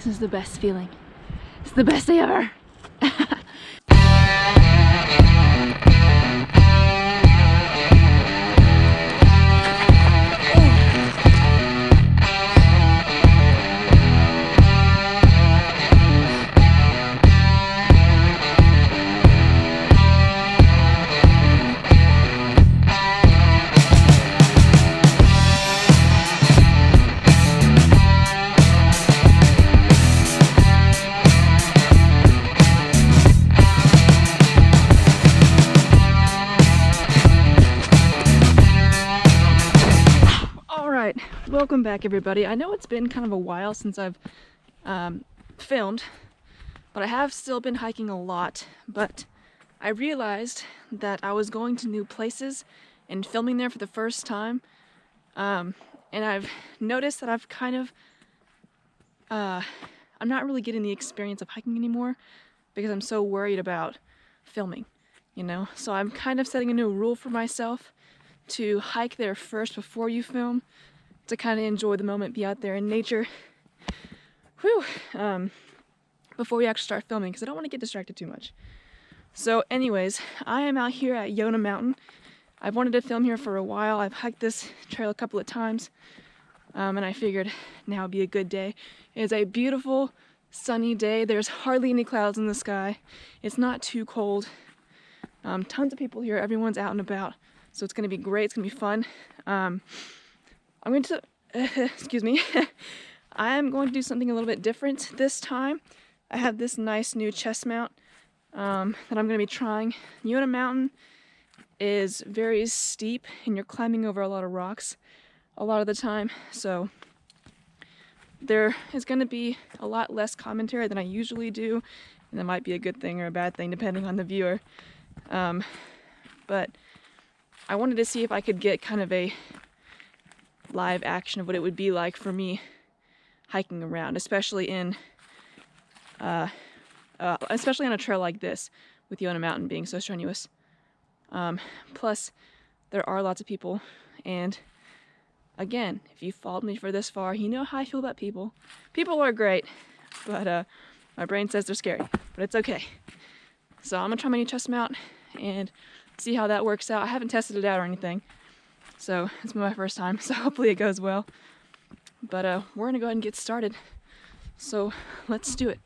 This is the best feeling. It's the best day ever. Welcome back, everybody. I know it's been kind of a while since I've filmed, but I have still been hiking a lot. But I realized that I was going to new places and filming there for the first time, and I've noticed that I've kind of I'm not really getting the experience of hiking anymore because I'm so worried about filming, you know. So I'm kind of setting a new rule for myself to hike there first before you film, to kind of enjoy the moment, be out there in nature, before we actually start filming, because I don't want to get distracted too much. So anyways, I am out here at YONAH Mountain. I've wanted to film here for a while. I've hiked this trail a couple of times, and I figured now would be a good day. It is a beautiful, sunny day. There's hardly any clouds in the sky. It's not too cold. Tons of people here. Everyone's out and about, so it's going to be great. It's going to be fun. I'm going to, excuse me, I am going to do something a little bit different this time. I have this nice new chest mount that I'm going to be trying. YONAH Mountain is very steep and you're climbing over a lot of rocks a lot of the time, so there is going to be a lot less commentary than I usually do, and that might be a good thing or a bad thing depending on the viewer. But I wanted to see if I could get kind of a live action of what it would be like for me hiking around, especially on a trail like this, with YONAH Mountain being so strenuous. Plus, there are lots of people, and again, if you followed me for this far, you know how I feel about people. People are great, but my brain says they're scary, but it's okay. So I'm gonna try my new chest mount and see how that works out. I haven't tested it out or anything, so it's my first time, so hopefully it goes well. But we're gonna go ahead and get started. So let's do it.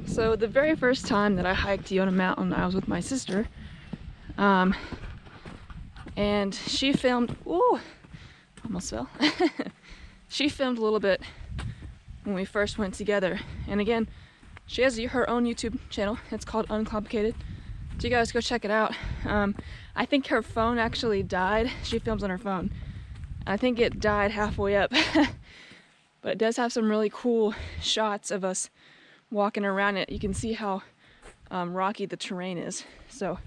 So the very first time that I hiked YONAH Mountain, I was with my sister, and she filmed, ooh, almost fell. She filmed a little bit when we first went together, and again, she has her own YouTube channel. It's called Uncomplicated, so you guys go check it out. I think her phone actually died. She films on her phone. I think it died halfway up, but it does have some really cool shots of us walking around it. You can see how rocky the terrain is. So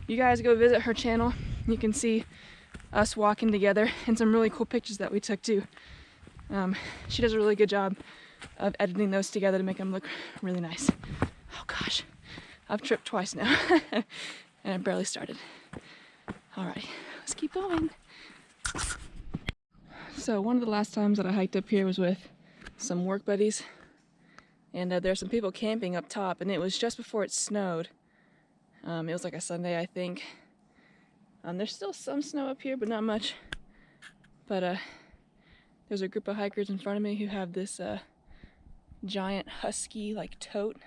you guys go visit her channel. You can see us walking together and some really cool pictures that we took too. She does a really good job of editing those together to make them look really nice. Oh gosh, I've tripped twice now and I barely started. All right, let's keep going. So one of the last times that I hiked up here was with some work buddies, and there's some people camping up top, and it was just before it snowed. It was like a Sunday, I think. There's still some snow up here, but not much. But there's a group of hikers in front of me who have this giant husky like tote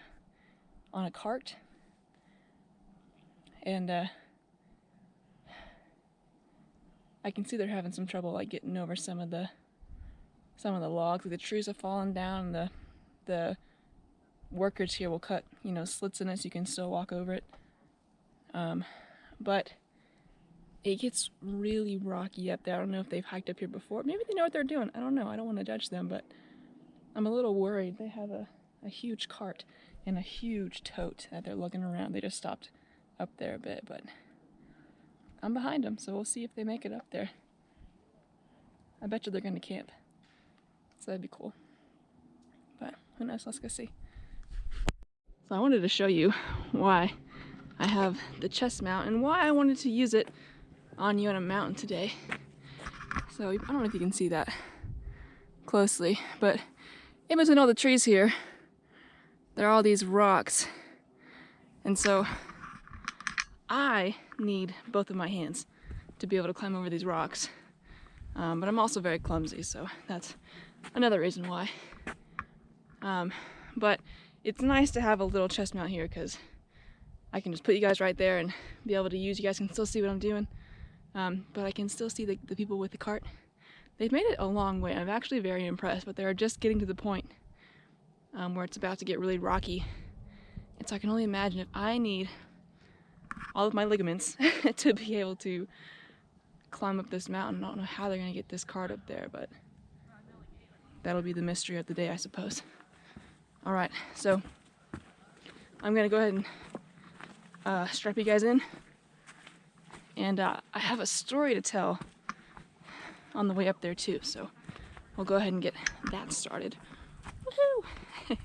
on a cart, and I can see they're having some trouble like getting over some of the logs. Like the trees have fallen down, and the workers here will cut, you know, slits in it so you can still walk over it. But it gets really rocky up there. I don't know if they've hiked up here before. Maybe they know what they're doing. I don't know. I don't want to judge them, but I'm a little worried. They have a huge cart and a huge tote that they're lugging around. They just stopped up there a bit, but I'm behind them, so we'll see if they make it up there. I bet you they're going to camp, so that'd be cool. But who knows? Let's go see. So I wanted to show you why I have the chest mount and why I wanted to use it on YONAH Mountain today. So I don't know if you can see that closely, but in between all the trees here, there are all these rocks. And so I need both of my hands to be able to climb over these rocks. But I'm also very clumsy, so that's another reason why. But it's nice to have a little chest mount here because I can just put you guys right there and be able to use. You guys can still see what I'm doing, but I can still see the people with the cart. They've made it a long way. I'm actually very impressed, but they're just getting to the point where it's about to get really rocky. And so I can only imagine if I need all of my ligaments to be able to climb up this mountain. I don't know how they're gonna get this cart up there, but that'll be the mystery of the day, I suppose. All right, so I'm gonna go ahead and strap you guys in, and I have a story to tell on the way up there too, so we'll go ahead and get that started. Woohoo!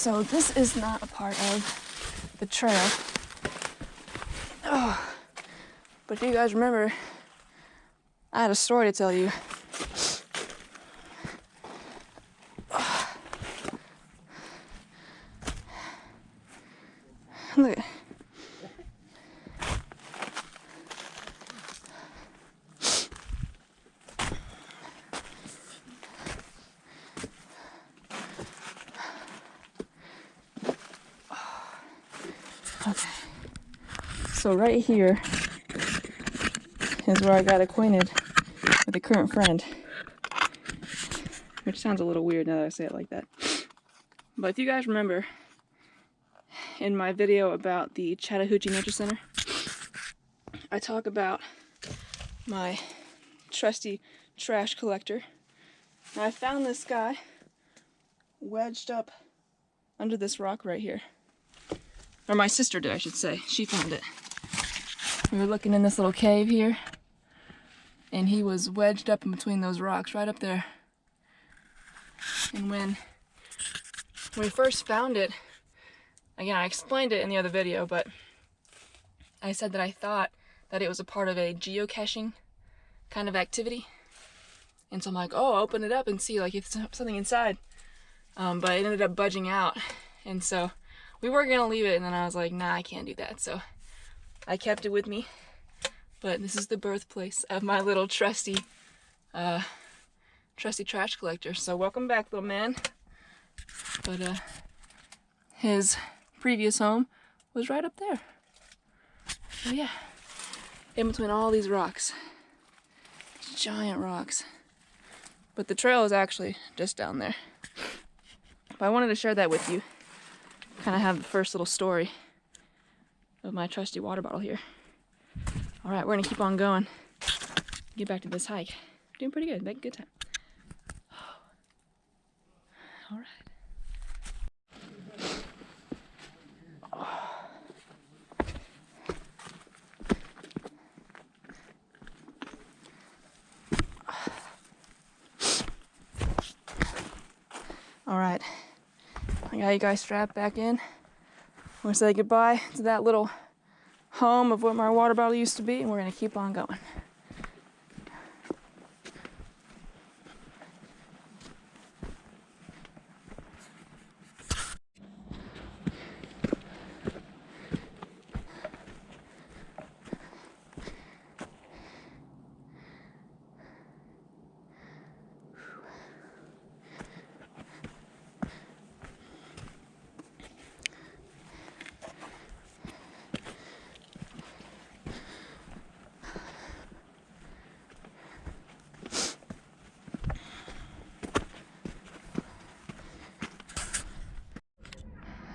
So this is not a part of the trail. Oh, but if you guys remember, I had a story to tell you. Look. Okay. So right here is where I got acquainted with a current friend. Which sounds a little weird now that I say it like that. But if you guys remember, in my video about the Chattahoochee Nature Center, I talk about my trusty trash collector. And I found this guy wedged up under this rock right here. Or my sister did, I should say. She found it. We were looking in this little cave here, and he was wedged up in between those rocks right up there. And when we first found it, again, I explained it in the other video, but I said that I thought that it was a part of a geocaching kind of activity. And so I'm like, oh, I'll open it up and see like if there's something inside. But it ended up budging out. And so we were gonna leave it, and then I was like, nah, I can't do that. So I kept it with me. But this is the birthplace of my little trusty trash collector. So welcome back, little man. But his previous home was right up there. So yeah, in between all these rocks, giant rocks. But the trail is actually just down there. But I wanted to share that with you. Kind of have the first little story of my trusty water bottle here. All right, we're gonna keep on going. Get back to this hike. Doing pretty good, making good time. All right. All right, I got you guys strapped back in. We're gonna say goodbye to that little home of what my water bottle used to be, and we're gonna keep on going.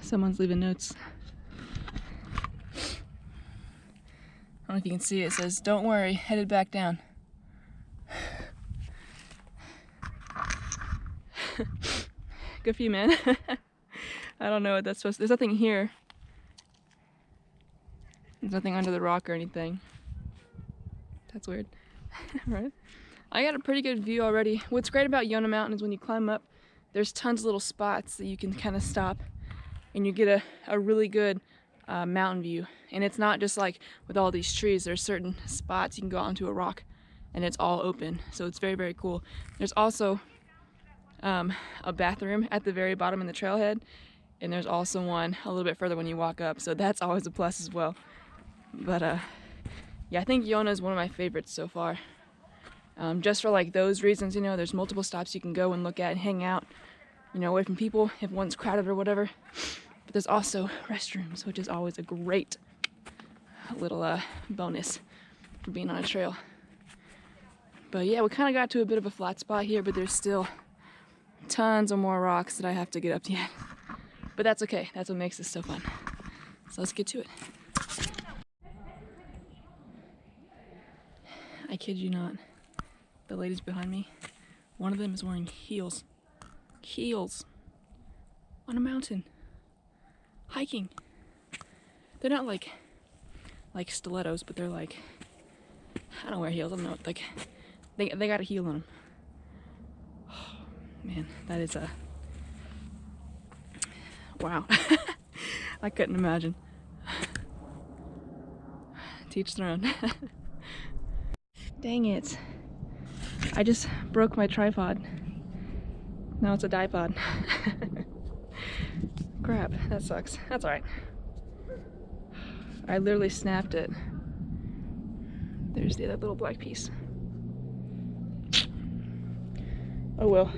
Someone's leaving notes. I don't know if you can see it. It says, "Don't worry, headed back down." Good for you, man. I don't know what that's supposed to. There's nothing here. There's nothing under the rock or anything. That's weird. Right? I got a pretty good view already. What's great about YONAH Mountain is when you climb up, there's tons of little spots that you can kind of stop and you get a really good mountain view. And it's not just like with all these trees. There's certain spots you can go out onto a rock and it's all open. So it's very, very cool. There's also a bathroom at the very bottom in the trailhead, and there's also one a little bit further when you walk up. So that's always a plus as well. But yeah, I think YONAH is one of my favorites so far. Just for like those reasons, you know, there's multiple stops you can go and look at and hang out, you know, away from people if one's crowded or whatever. But there's also restrooms, which is always a great little bonus for being on a trail. But yeah, we kind of got to a bit of a flat spot here, but there's still tons of more rocks that I have to get up yet. But that's okay, that's what makes this so fun. So let's get to it. I kid you not, the ladies behind me, one of them is wearing heels. Heels on a mountain, hiking. They're not like stilettos, but they're like, I don't wear heels, I don't know, like they got a heel on them. Oh, man, that is Wow. I couldn't imagine. Teach their own. Dang it. I just broke my tripod. Now it's a dipod. Crap, that sucks. That's alright. I literally snapped it. There's the other little black piece. Oh well.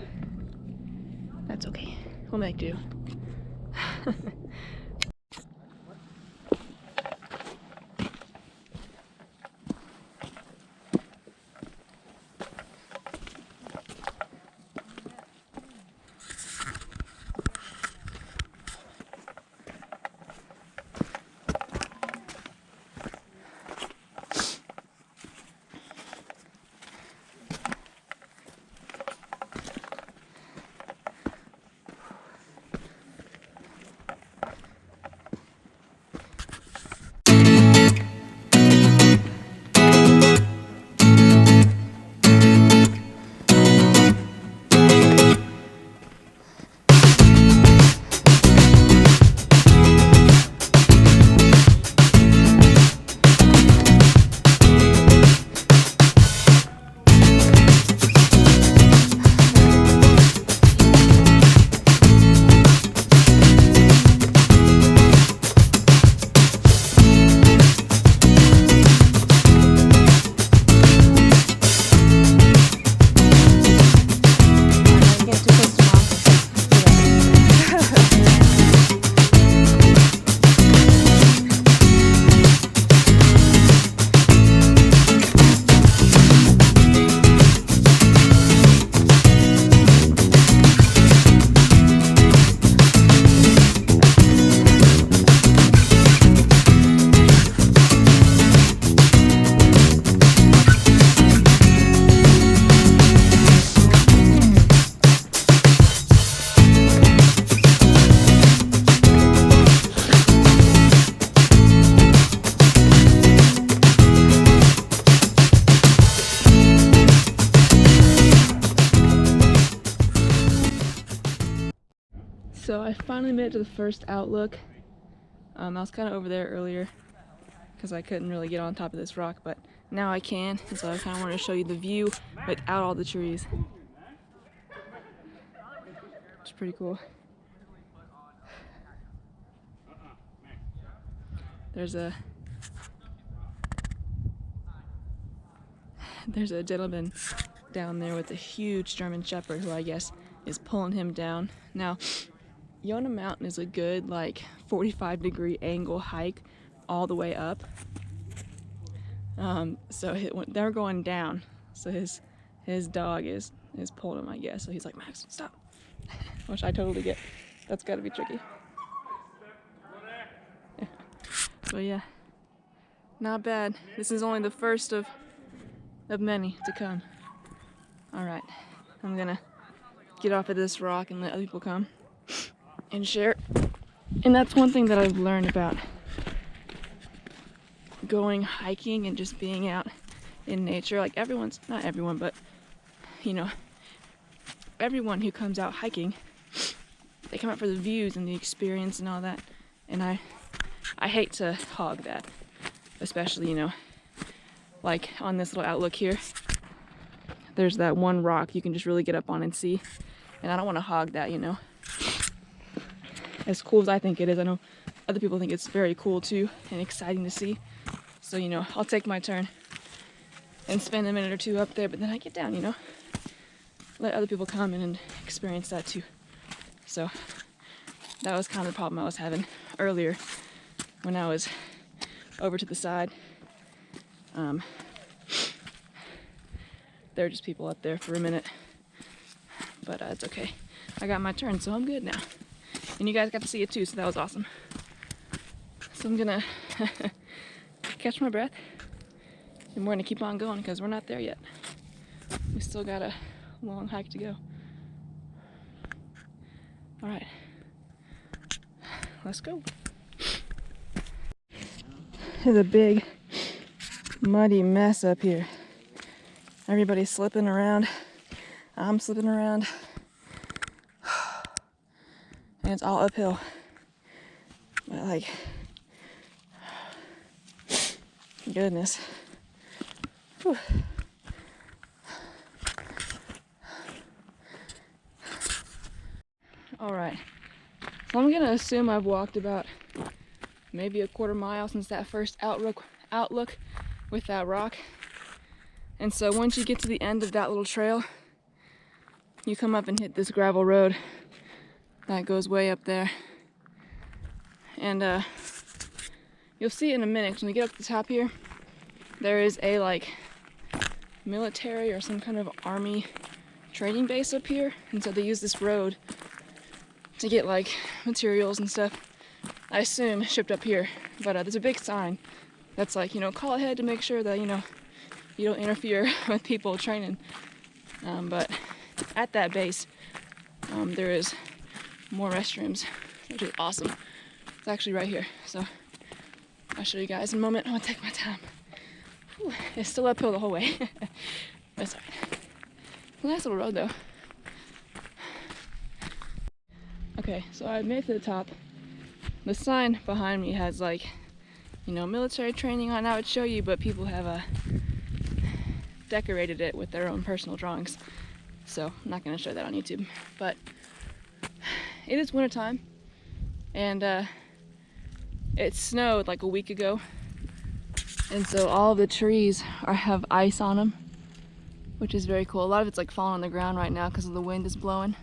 That's okay. We'll make do. So I finally made it to the first outlook. I was kind of over there earlier because I couldn't really get on top of this rock, but now I can, and so I kind of wanted to show you the view without all the trees. It's pretty cool. There's a gentleman down there with a huge German Shepherd who I guess is pulling him down. Now, YONAH Mountain is a good like 45-degree angle hike all the way up. So they're going down. So his dog is pulling him, I guess. So he's like, Max, stop. Which I totally get. That's got to be tricky. So yeah, not bad. This is only the first of many to come. All right, I'm gonna get off of this rock and let other people come and share. And that's one thing that I've learned about going hiking and just being out in nature. Like not everyone, but you know, everyone who comes out hiking, they come out for the views and the experience and all that. And I hate to hog that, especially, you know, like on this little outlook here, there's that one rock you can just really get up on and see. And I don't want to hog that, you know. As cool as I think it is, I know other people think it's very cool too and exciting to see. So, you know, I'll take my turn and spend a minute or two up there, but then I get down, you know. Let other people come in and experience that too. So that was kind of the problem I was having earlier when I was over to the side. There were just people up there for a minute, but it's okay. I got my turn, so I'm good now. And you guys got to see it too, so that was awesome. So I'm gonna catch my breath, and we're gonna keep on going because we're not there yet. We still got a long hike to go. All right, let's go. There's a big muddy mess up here. Everybody's slipping around. I'm slipping around. And it's all uphill. But like, goodness. Whew. All right, so I'm gonna assume I've walked about maybe a quarter mile since that first outlook with that rock. And so once you get to the end of that little trail, you come up and hit this gravel road that goes way up there. And you'll see in a minute, when we get up to the top here, there is a like military or some kind of army training base up here. And so they use this road to get like materials and stuff, I assume, shipped up here. But there's a big sign that's like, you know, call ahead to make sure that, you know, you don't interfere with people training. But at that base, there is more restrooms, which is awesome. It's actually right here, so I'll show you guys in a moment. I'm gonna take my time. Whew, it's still uphill the whole way. That's alright. Nice little road though. Okay, so I made it to the top. The sign behind me has like, you know, military training on. I would show you, but people have decorated it with their own personal drawings. So I'm not gonna show that on YouTube. But it is wintertime, and it snowed like a week ago, and so all of the trees have ice on them, which is very cool. A lot of it's like falling on the ground right now because the wind is blowing.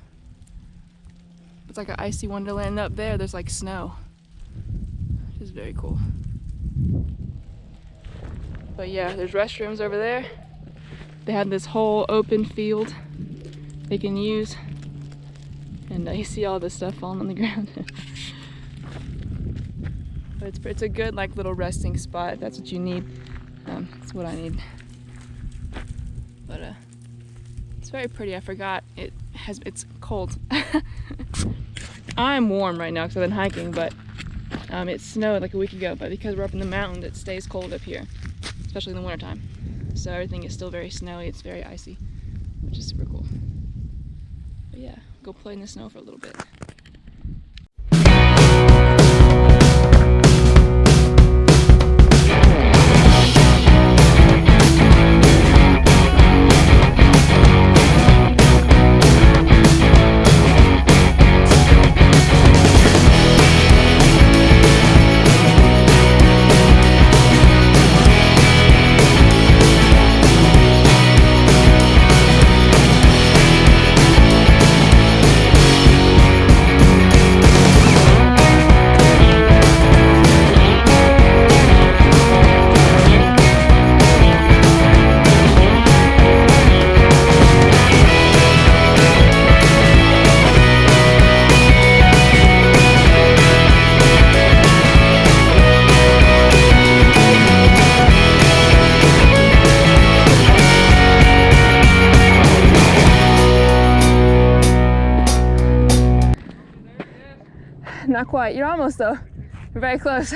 It's like an icy wonderland. Up there, there's like snow, which is very cool. But yeah, there's restrooms over there. They have this whole open field they can use, and you see all this stuff falling on the ground. But it's a good like little resting spot if that's what you need. That's what I need. But it's very pretty. I forgot it's cold. I'm warm right now because I've been hiking, but it snowed like a week ago. But because we're up in the mountains, it stays cold up here, especially in the wintertime. So everything is still very snowy. It's very icy, which is super cool. But yeah, go play in the snow for a little bit. Not quite. You're almost though. You're very close.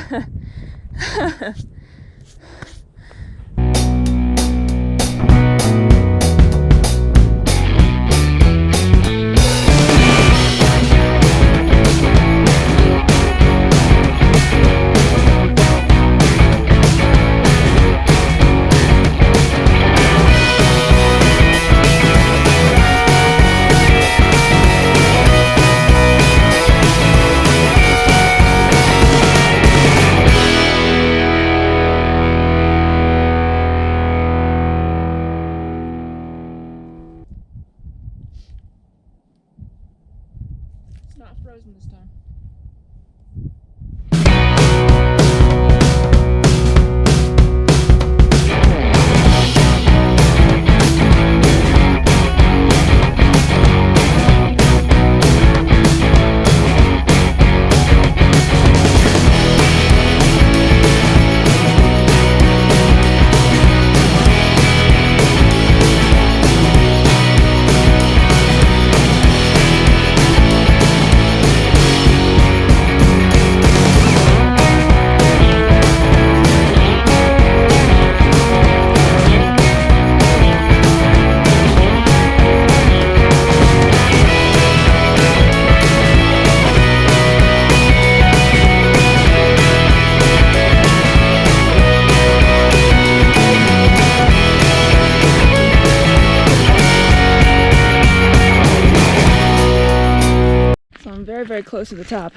very, very close to the top.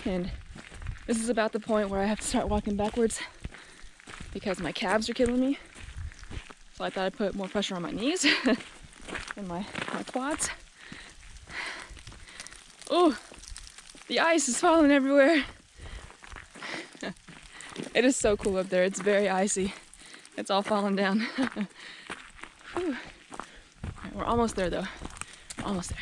And this is about the point where I have to start walking backwards because my calves are killing me. So I thought I'd put more pressure on my knees and my quads. Oh, the ice is falling everywhere. It is so cool up there. It's very icy. It's all falling down. All right, we're almost there though. Almost there.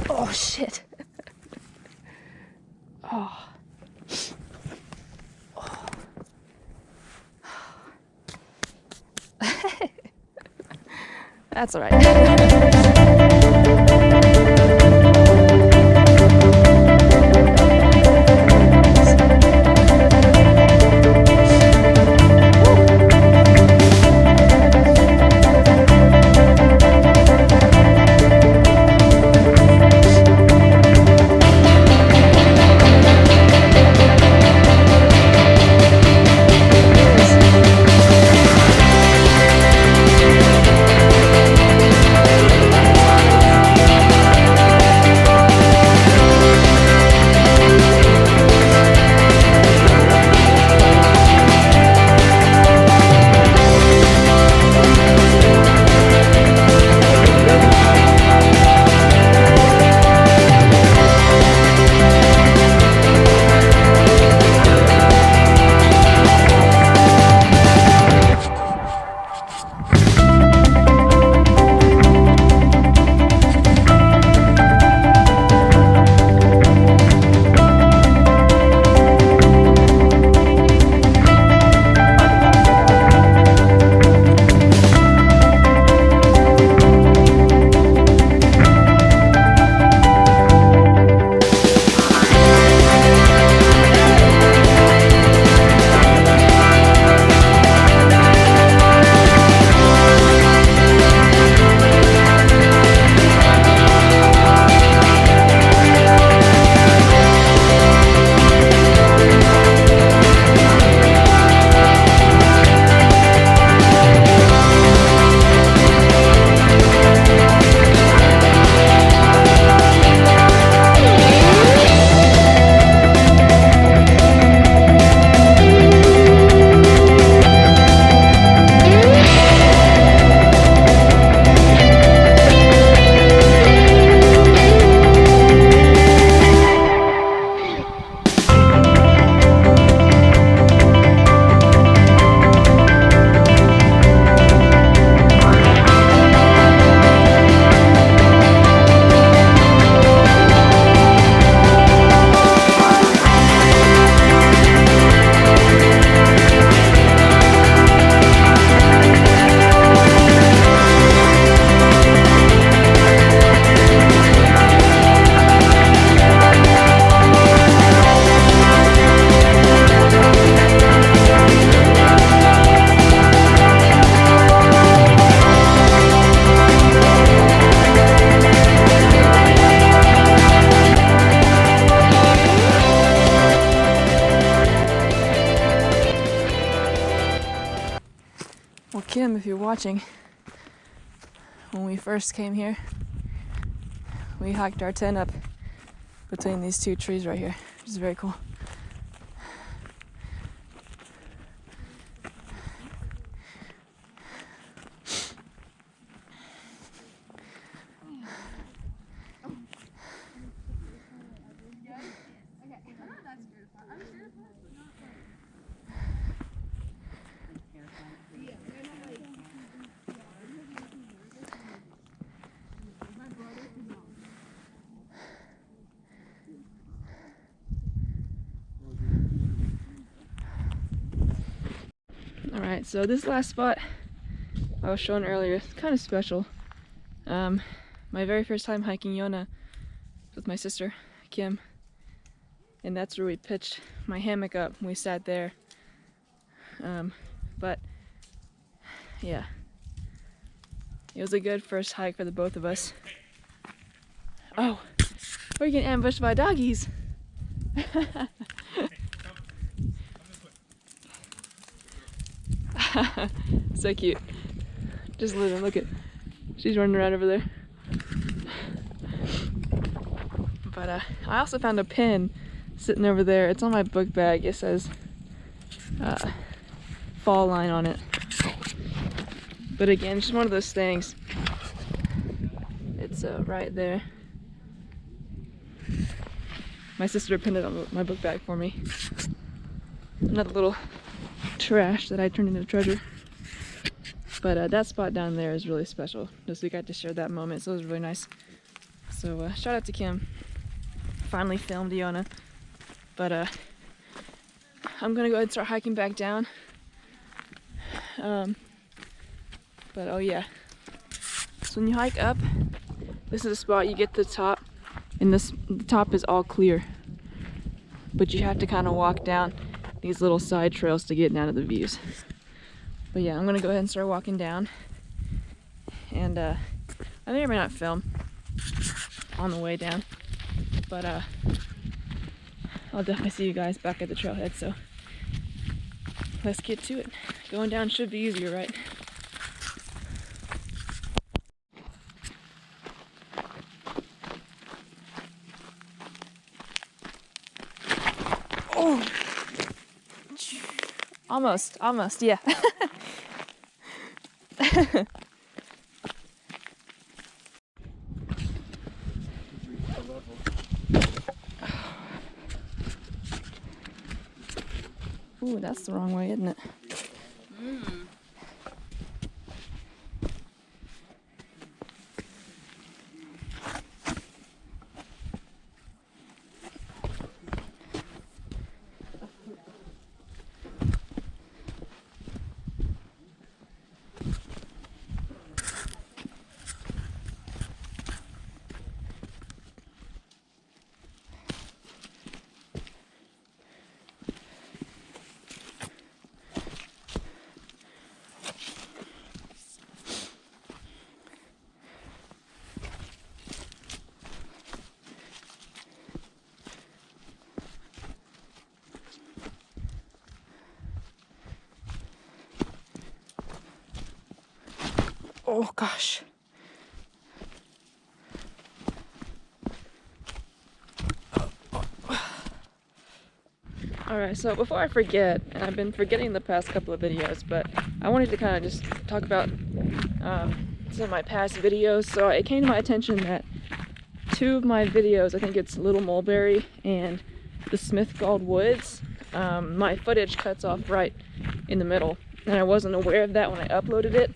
Oh shit. Oh. That's all right. Well, Kim, if you're watching, when we first came here, we hiked our tent up between these two trees right here, which is very cool. Alright, so this last spot I was showing earlier is kind of special. My very first time hiking Yonah with my sister, Kim, and that's where we pitched my hammock up. We sat there. But yeah, it was a good first hike for the both of us. Oh, we're getting ambushed by doggies. So cute. Just living. Look at, she's running around over there. But I also found a pin sitting over there. It's on my book bag. It says fall line on it. But again, it's just one of those things. It's right there. My sister pinned it on my book bag for me. Another little trash that I turned into treasure. But that spot down there is really special. Just we got to share that moment, so it was really nice. So shout out to Kim. Finally filmed Yonah. But I'm gonna go ahead and start hiking back down. But oh yeah. So when you hike up, this is a spot you get to the top, and the top is all clear. But you have to kind of walk down these little side trails to get down to the views. But yeah, I'm gonna go ahead and start walking down. And I may or may not film on the way down. But I'll definitely see you guys back at the trailhead, so let's get to it. Going down should be easier, right? Oh! Almost, yeah. Ooh, that's the wrong way, isn't it? Oh gosh. Alright, so before I forget, and I've been forgetting the past couple of videos, but I wanted to kind of just talk about some of my past videos. So it came to my attention that two of my videos, I think it's Little Mulberry and the Smith Gall Woods, my footage cuts off right in the middle, and I wasn't aware of that when I uploaded it.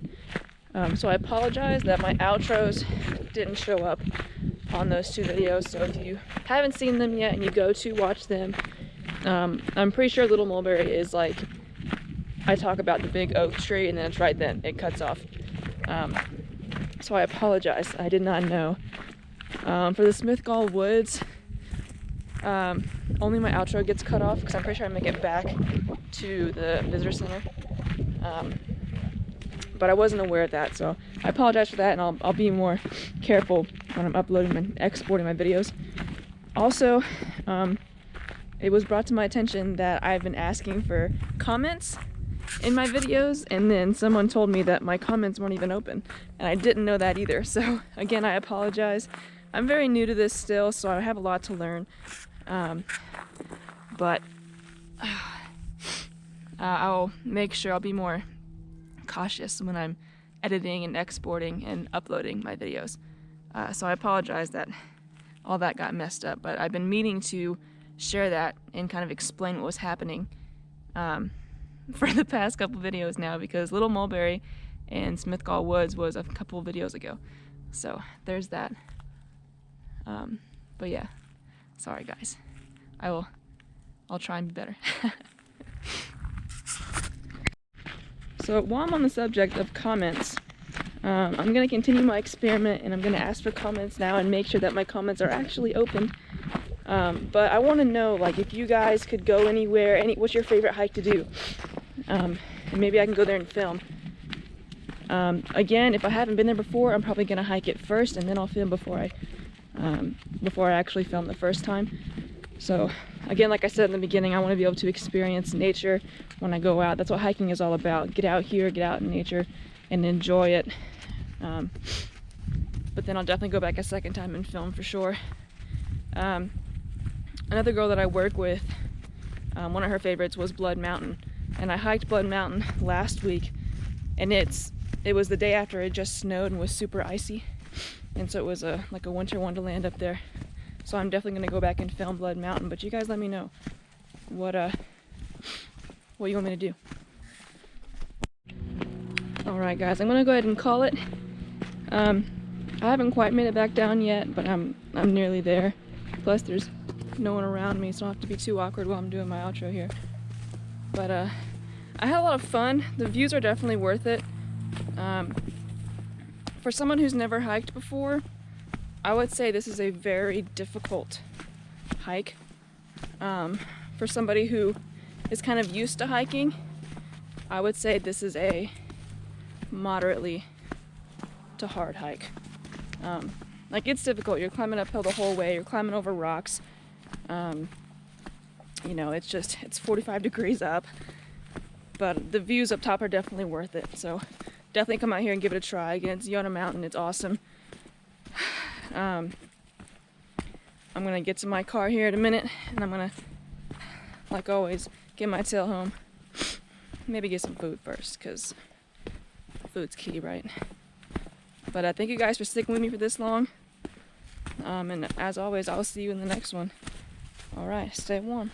So I apologize that my outros didn't show up on those two videos. So if you haven't seen them yet and you go to watch them, I'm pretty sure Little Mulberry is like, I talk about the big oak tree and then it's right then, it cuts off. So I apologize, I did not know. For the Smith Gall Woods, only my outro gets cut off because I'm pretty sure I make it back to the visitor center. But I wasn't aware of that, so I apologize for that, and I'll be more careful when I'm uploading and exporting my videos. Also, it was brought to my attention that I've been asking for comments in my videos, and then someone told me that my comments weren't even open, and I didn't know that either. So again, I apologize. I'm very new to this still, so I have a lot to learn. But I'll make sure I'll be more cautious when I'm editing and exporting and uploading my videos. So I apologize that all that got messed up, but I've been meaning to share that and kind of explain what was happening for the past couple videos now, because Little Mulberry and Smith Gall Woods was a couple of videos ago. So there's that. But yeah, sorry guys. I'll try and be better. So while I'm on the subject of comments, I'm going to continue my experiment, and I'm going to ask for comments now and make sure that my comments are actually open. But I want to know, like, if you guys could go anywhere, what's your favorite hike to do? And maybe I can go there and film. Again, if I haven't been there before, I'm probably going to hike it first, and then I'll film before I actually film the first time. So again, like I said in the beginning, I want to be able to experience nature when I go out. That's what hiking is all about. Get out here, get out in nature, and enjoy it. But then I'll definitely go back a second time and film for sure. Another girl that I work with, one of her favorites was Blood Mountain, and I hiked Blood Mountain last week, and it was the day after it just snowed and was super icy, and so it was like a winter wonderland up there. So I'm definitely gonna go back and film Blood Mountain. But you guys let me know what you want me to do. All right, guys, I'm gonna go ahead and call it. I haven't quite made it back down yet, but I'm nearly there. Plus, there's no one around me, so I don't have to be too awkward while I'm doing my outro here. But I had a lot of fun. The views are definitely worth it. For someone who's never hiked before, I would say this is a very difficult hike. For somebody who is kind of used to hiking, I would say this is a moderately to hard hike. Like, it's difficult. You're climbing uphill the whole way. You're climbing over rocks. You know, it's 45 degrees up. But the views up top are definitely worth it. So definitely come out here and give it a try. Again, it's YONAH Mountain. It's awesome. I'm gonna get to my car here in a minute, and I'm gonna, like always, get my tail home. Maybe get some food first, because food's key, right? But thank you guys for sticking with me for this long. And as always, I'll see you in the next one. All right, stay warm.